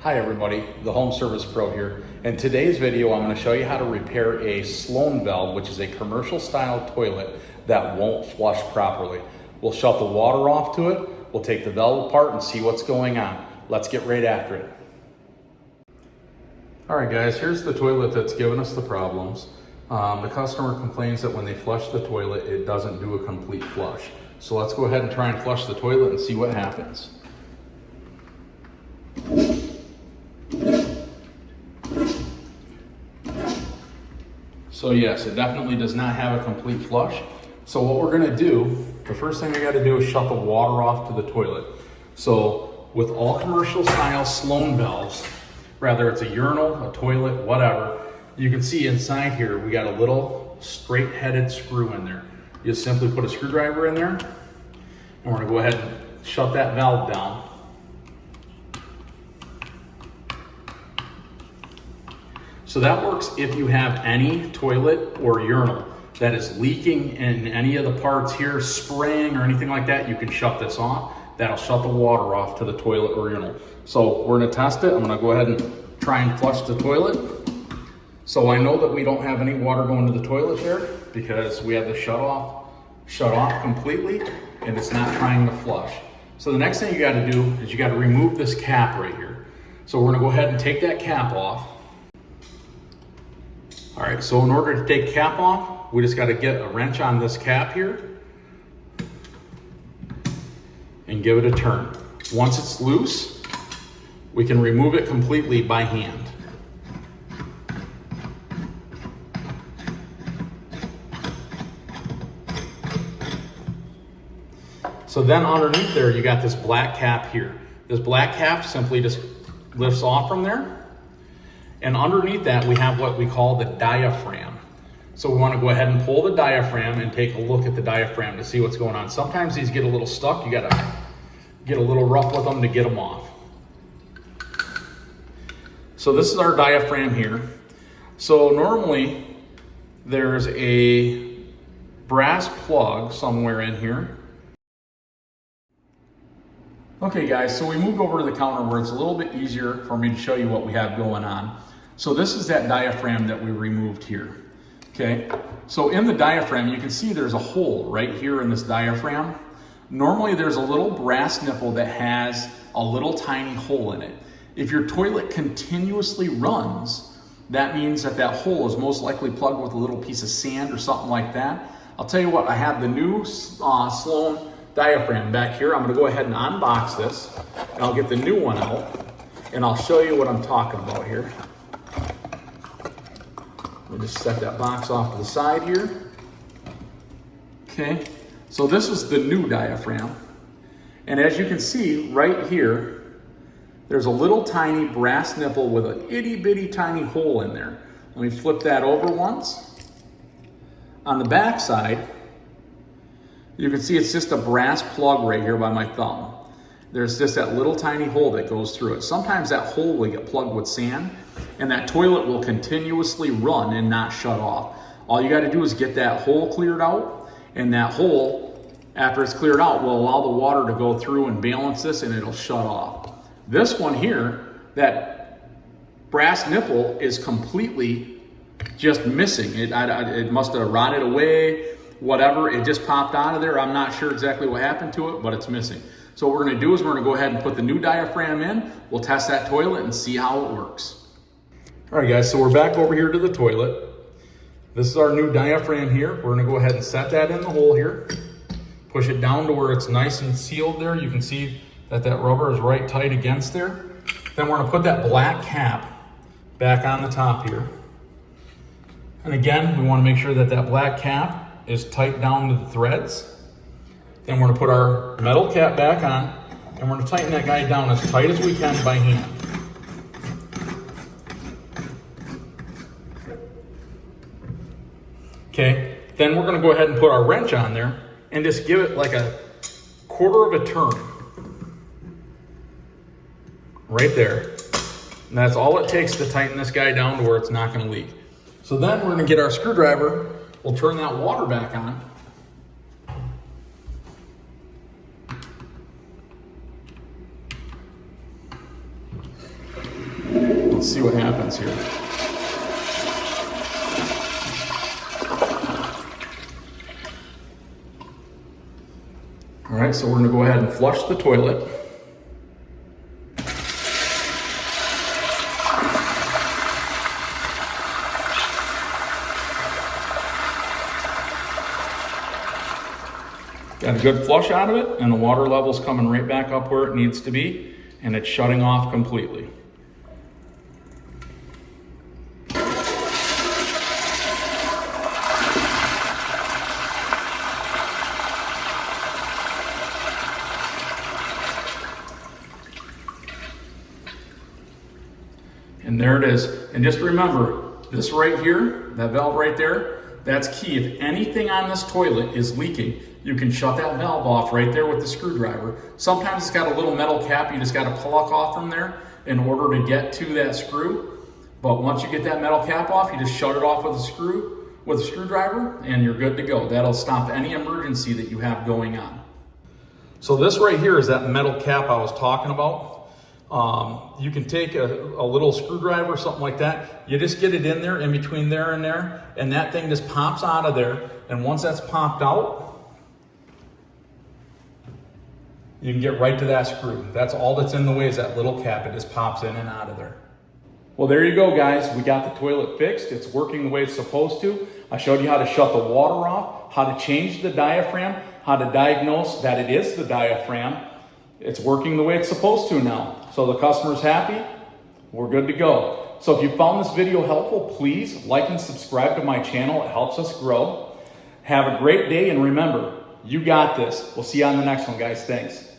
Hi everybody, the Home Service Pro here. In today's video, I'm going to show you how to repair a Sloan valve, which is a commercial style toilet that won't flush properly. We'll shut the water off to it, we'll take the valve apart and see what's going on. Let's get right after it. All right guys, here's the toilet that's given us the problems. The customer complains that when they flush the toilet, it doesn't do a complete flush. So let's go ahead and try and flush the toilet and see what happens. So yes, it definitely does not have a complete flush. So what we're gonna do, the first thing we gotta do is shut the water off to the toilet. So with all commercial style Sloan valves, whether it's a urinal, a toilet, whatever, you can see inside here, we got a little straight headed screw in there. You just simply put a screwdriver in there, and we're gonna go ahead and shut that valve down. So that works if you have any toilet or urinal that is leaking in any of the parts here, spraying or anything like that, you can shut this off. That'll shut the water off to the toilet or urinal. So we're gonna test it. I'm gonna go ahead and try and flush the toilet. So I know that we don't have any water going to the toilet there because we have the shut off completely and it's not trying to flush. So the next thing you gotta do is you gotta remove this cap right here. So we're gonna go ahead and take that cap off. All right, so in order to take cap off, we just got to get a wrench on this cap here and give it a turn. Once it's loose, we can remove it completely by hand. So then underneath there, you got this black cap here. This black cap simply just lifts off from there. And underneath that, we have what we call the diaphragm. So we want to go ahead and pull the diaphragm and take a look at the diaphragm to see what's going on. Sometimes these get a little stuck. You got to get a little rough with them to get them off. So this is our diaphragm here. So normally there's a brass plug somewhere in here. Okay guys, so we moved over to the counter where it's a little bit easier for me to show you what we have going on. So this is that diaphragm that we removed here, okay? So in the diaphragm, you can see there's a hole right here in this diaphragm. Normally there's a little brass nipple that has a little tiny hole in it. If your toilet continuously runs, that means that that hole is most likely plugged with a little piece of sand or something like that. I'll tell you what, I have the new Sloan diaphragm back here. I'm gonna go ahead and unbox this, and I'll get the new one out, and I'll show you what I'm talking about here. We'll just set that box off to the side here. Okay, so this is the new diaphragm. And as you can see right here, there's a little tiny brass nipple with an itty bitty tiny hole in there. Let me flip that over once. On the back side, you can see it's just a brass plug right here by my thumb. There's just that little tiny hole that goes through it. Sometimes that hole will get plugged with sand and that toilet will continuously run and not shut off. All you got to do is get that hole cleared out, and that hole, after it's cleared out, will allow the water to go through and balance this and it'll shut off. This one here, that brass nipple is completely just missing. It must have rotted away, whatever, it just popped out of there. I'm not sure exactly what happened to it, but it's missing. So what we're gonna do is we're gonna go ahead and put the new diaphragm in. We'll test that toilet and see how it works. All right guys, so we're back over here to the toilet. This is our new diaphragm here. We're gonna go ahead and set that in the hole here. Push it down to where it's nice and sealed there. You can see that that rubber is right tight against there. Then we're gonna put that black cap back on the top here. And again, we wanna make sure that that black cap is tight down to the threads. Then we're gonna put our metal cap back on and we're gonna tighten that guy down as tight as we can by hand. Okay, then we're gonna go ahead and put our wrench on there and just give it like a quarter of a turn. Right there. And that's all it takes to tighten this guy down to where it's not gonna leak. So then we're gonna get our screwdriver, we'll turn that water back on. Let's see what happens here. All right, so we're gonna go ahead and flush the toilet. Got a good flush out of it, and the water level's coming right back up where it needs to be, and it's shutting off completely. And there it is. And just remember, this right here, that valve right there, that's key. If anything on this toilet is leaking, you can shut that valve off right there with the screwdriver. Sometimes it's got a little metal cap you just got to pluck off from there in order to get to that screw. But once you get that metal cap off, you just shut it off with a screwdriver, and you're good to go. That'll stop any emergency that you have going on. So this right here is that metal cap I was talking about. You can take a little screwdriver or something like that. You just get it in there, in between there, and that thing just pops out of there. And once that's popped out, you can get right to that screw. That's all that's in the way is that little cap. It just pops in and out of there. Well, there you go, guys. We got the toilet fixed. It's working the way it's supposed to. I showed you how to shut the water off, how to change the diaphragm, how to diagnose that it is the diaphragm. It's working the way it's supposed to now. So the customer's happy, we're good to go. So if you found this video helpful, please like and subscribe to my channel. It helps us grow. Have a great day, and remember, you got this. We'll see you on the next one, guys. Thanks.